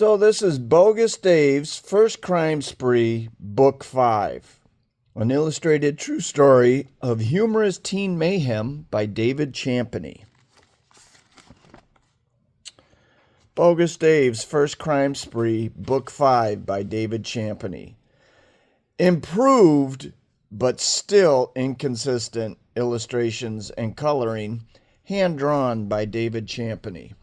So this is Bogus Dave's First Crime Spree, Book 5. An illustrated true story of humorous teen mayhem by David Champney. Bogus Dave's First Crime Spree, Book 5 by David Champney. Improved, but still inconsistent illustrations and coloring, hand-drawn by David Champney.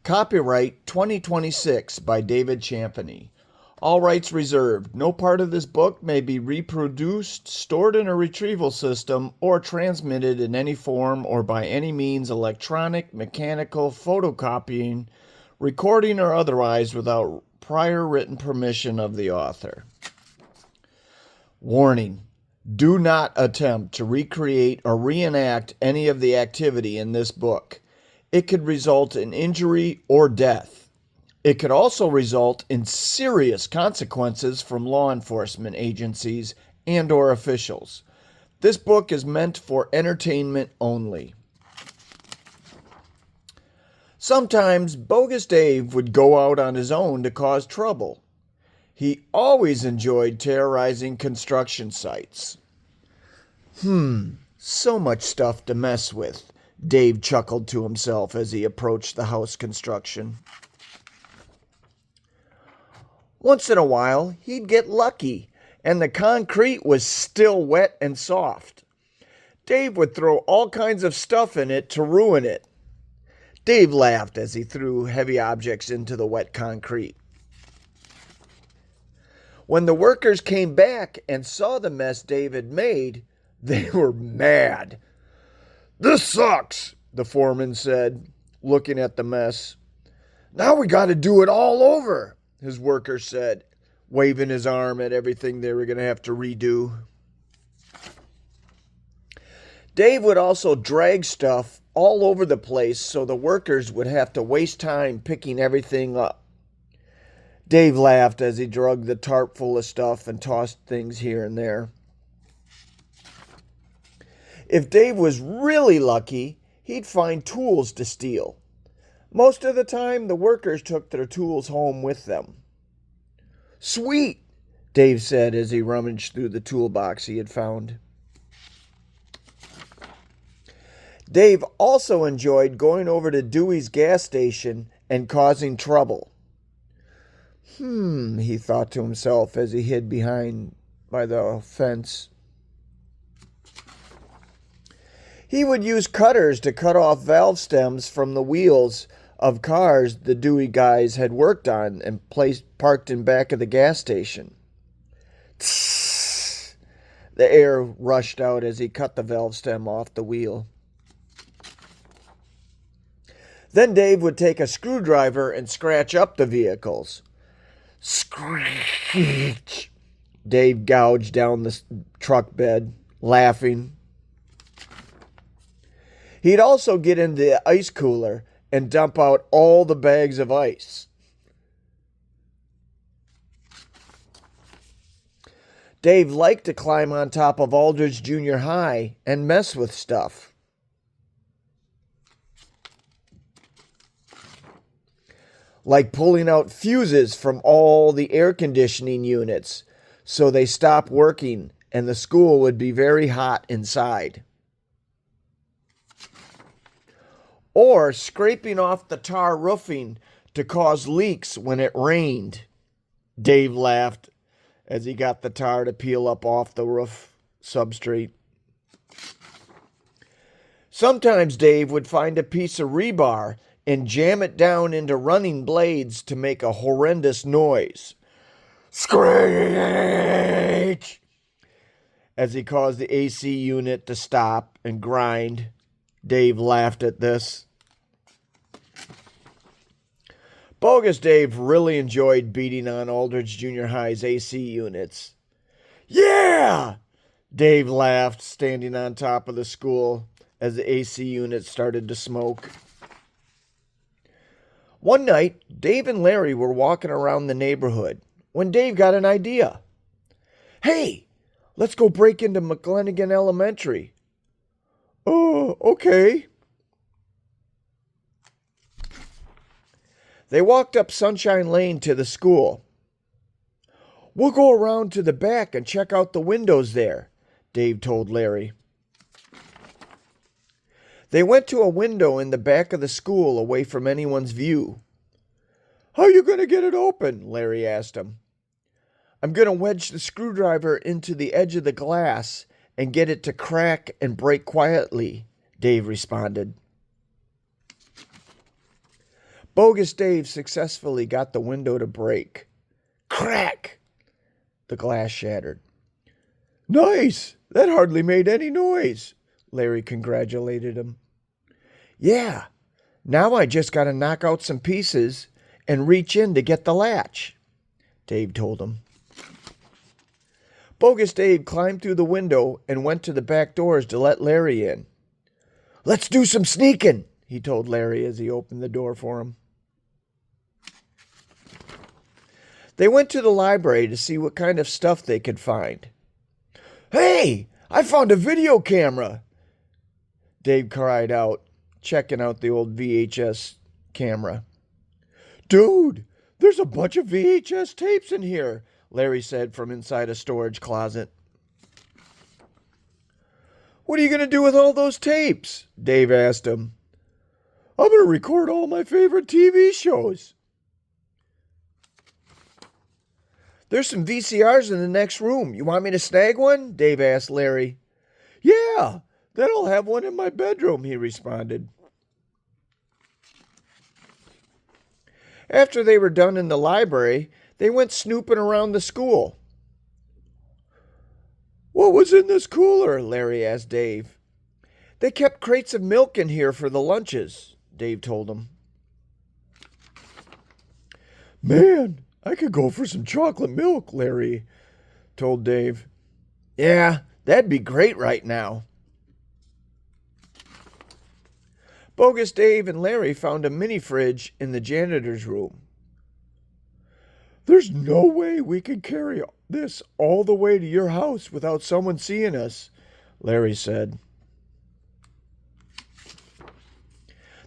Copyright 2026 by David Champney. All rights reserved. No part of this book may be reproduced, stored in a retrieval system, or transmitted in any form or by any means electronic, mechanical, photocopying, recording, or otherwise without prior written permission of the author. Warning: do not attempt to recreate or reenact any of the activity in this book. It could result in injury or death. It could also result in serious consequences from law enforcement agencies and/or officials. This book is meant for entertainment only. Sometimes Bogus Dave would go out on his own to cause trouble. He always enjoyed terrorizing construction sites. So much stuff to mess with, Dave chuckled to himself as he approached the house construction. Once in a while, he'd get lucky, and the concrete was still wet and soft. Dave would throw all kinds of stuff in it to ruin it. Dave laughed as he threw heavy objects into the wet concrete. When the workers came back and saw the mess Dave had made, they were mad. "This sucks," the foreman said, looking at the mess. "Now we got to do it all over," his worker said, waving his arm at everything they were going to have to redo. Dave would also drag stuff all over the place so the workers would have to waste time picking everything up. Dave laughed as he dragged the tarp full of stuff and tossed things here and there. If Dave was really lucky, he'd find tools to steal. Most of the time, the workers took their tools home with them. "Sweet," Dave said as he rummaged through the toolbox he had found. Dave also enjoyed going over to Dewey's gas station and causing trouble. He thought to himself as he hid by the fence. He would use cutters to cut off valve stems from the wheels of cars the Dewey guys had worked on and parked in back of the gas station. Tss! The air rushed out as he cut the valve stem off the wheel. Then Dave would take a screwdriver and scratch up the vehicles. Screech! Dave gouged down the truck bed, laughing. He'd also get in the ice cooler and dump out all the bags of ice. Dave liked to climb on top of Aldridge Junior High and mess with stuff. Like pulling out fuses from all the air conditioning units so they stopped working and the school would be very hot inside. Or scraping off the tar roofing to cause leaks when it rained. Dave laughed as he got the tar to peel up off the roof substrate. Sometimes Dave would find a piece of rebar and jam it down into running blades to make a horrendous noise. Screech! As he caused the AC unit to stop and grind. Dave laughed at this. Bogus Dave really enjoyed beating on Aldridge Junior High's AC units. "Yeah!" Dave laughed, standing on top of the school as the AC unit started to smoke. One night, Dave and Larry were walking around the neighborhood when Dave got an idea. "Hey, let's go break into McGlennigan Elementary." "Oh, okay." They walked up Sunshine Lane to the school. "We'll go around to the back and check out the windows there," Dave told Larry. They went to a window in the back of the school away from anyone's view. "How you going to get it open?" Larry asked him. "I'm going to wedge the screwdriver into the edge of the glass and get it to crack and break quietly," Dave responded. Bogus Dave successfully got the window to break. Crack! The glass shattered. "Nice! That hardly made any noise," Larry congratulated him. "Yeah, now I just got to knock out some pieces and reach in to get the latch," Dave told him. Bogus Dave climbed through the window and went to the back doors to let Larry in. "Let's do some sneaking," he told Larry as he opened the door for him. They went to the library to see what kind of stuff they could find. "Hey, I found a video camera!" Dave cried out, checking out the old VHS camera. "Dude, there's a bunch of VHS tapes in here," Larry said from inside a storage closet. "What are you going to do with all those tapes?" Dave asked him. "I'm going to record all my favorite TV shows." "There's some VCRs in the next room. You want me to snag one?" Dave asked Larry. "Yeah, then I'll have one in my bedroom," he responded. After they were done in the library, they went snooping around the school. "What was in this cooler?" Larry asked Dave. "They kept crates of milk in here for the lunches," Dave told him. "Man, I could go for some chocolate milk," Larry told Dave. "Yeah, that'd be great right now." Bogus Dave and Larry found a mini fridge in the janitor's room. "There's no way we can carry this all the way to your house without someone seeing us," Larry said.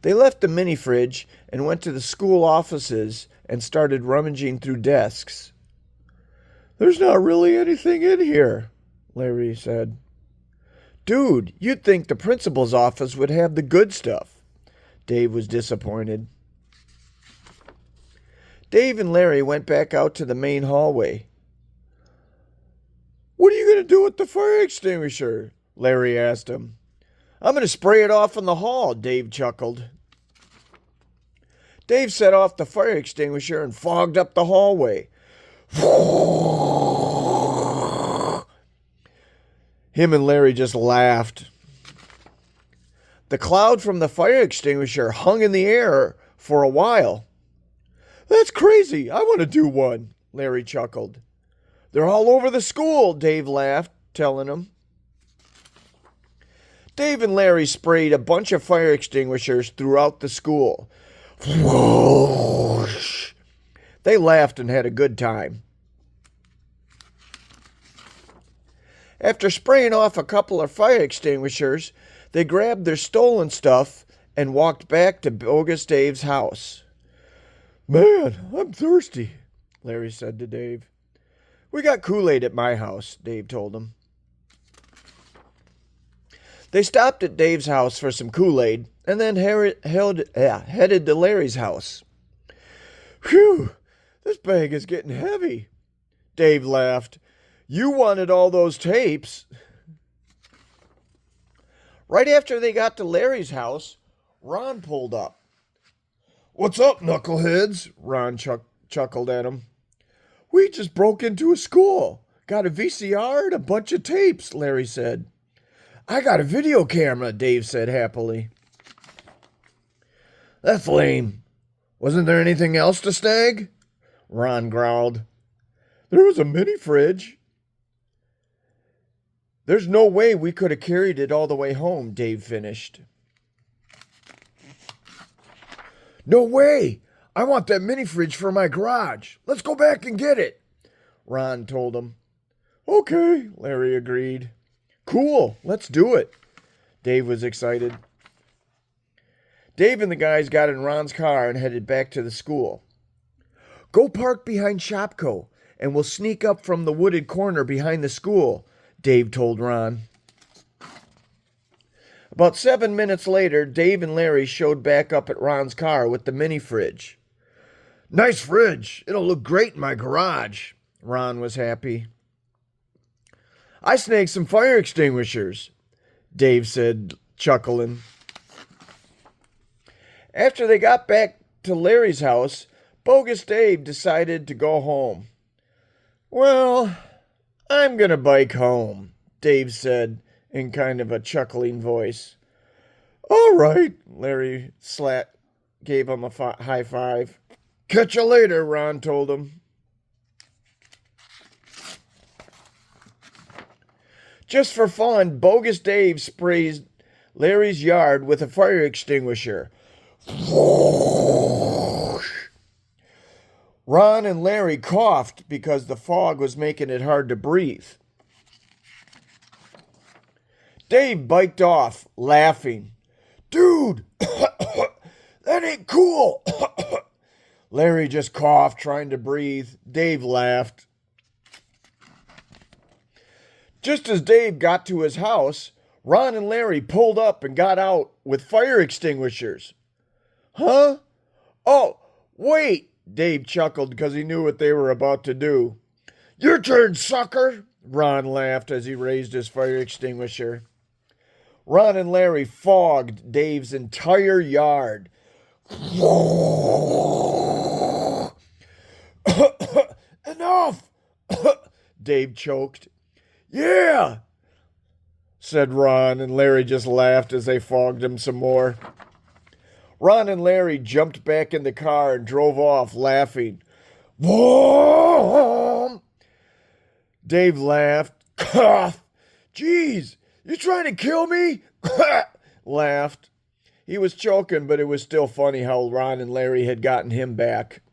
They left the mini fridge and went to the school offices and started rummaging through desks. "There's not really anything in here," Larry said. "Dude, you'd think the principal's office would have the good stuff." Dave was disappointed. Dave and Larry went back out to the main hallway. "What are you going to do with the fire extinguisher?" Larry asked him. "I'm going to spray it off in the hall," Dave chuckled. Dave set off the fire extinguisher and fogged up the hallway. Him and Larry just laughed. The cloud from the fire extinguisher hung in the air for a while. "That's crazy. I want to do one," Larry chuckled. "They're all over the school," Dave laughed, telling him. Dave and Larry sprayed a bunch of fire extinguishers throughout the school. Whoosh! They laughed and had a good time. After spraying off a couple of fire extinguishers, they grabbed their stolen stuff and walked back to Bogus Dave's house. "Man, I'm thirsty," Larry said to Dave. "We got Kool-Aid at my house," Dave told him. They stopped at Dave's house for some Kool-Aid and then headed to Larry's house. "Phew, this bag is getting heavy," Dave laughed. "You wanted all those tapes." Right after they got to Larry's house, Ron pulled up. "What's up, knuckleheads?" Ron chuckled at him. "We just broke into a school. Got a VCR and a bunch of tapes," Larry said. "I got a video camera," Dave said happily. "That's lame. Wasn't there anything else to snag?" Ron growled. "There was a mini fridge." "There's no way we could have carried it all the way home," Dave finished. "No way! I want that mini fridge for my garage. Let's go back and get it," Ron told him. "Okay," Larry agreed. "Cool, let's do it." Dave was excited. Dave and the guys got in Ron's car and headed back to the school. "Go park behind Shopko, and we'll sneak up from the wooded corner behind the school," Dave told Ron. About 7 minutes later, Dave and Larry showed back up at Ron's car with the mini fridge. "Nice fridge. It'll look great in my garage." Ron was happy. "I snagged some fire extinguishers," Dave said, chuckling. After they got back to Larry's house, Bogus Dave decided to go home. "Well, I'm gonna bike home," Dave said in kind of a chuckling voice. "All right," Larry gave him a high five. "Catch you later," Ron told him. Just for fun, Bogus Dave sprays Larry's yard with a fire extinguisher. Ron and Larry coughed because the fog was making it hard to breathe. Dave biked off, laughing. "Dude, that ain't cool." Larry just coughed, trying to breathe. Dave laughed. Just as Dave got to his house, Ron and Larry pulled up and got out with fire extinguishers. "Huh? Oh, wait," Dave chuckled because he knew what they were about to do. "Your turn, sucker," Ron laughed as he raised his fire extinguisher. Ron and Larry fogged Dave's entire yard. "Enough," Dave choked. "Yeah," said Ron, and Larry just laughed as they fogged him some more. Ron and Larry jumped back in the car and drove off, laughing. "Whoa!" Dave laughed. "Cough! Geez, you trying to kill me?" Laughed. He was choking, but it was still funny how Ron and Larry had gotten him back.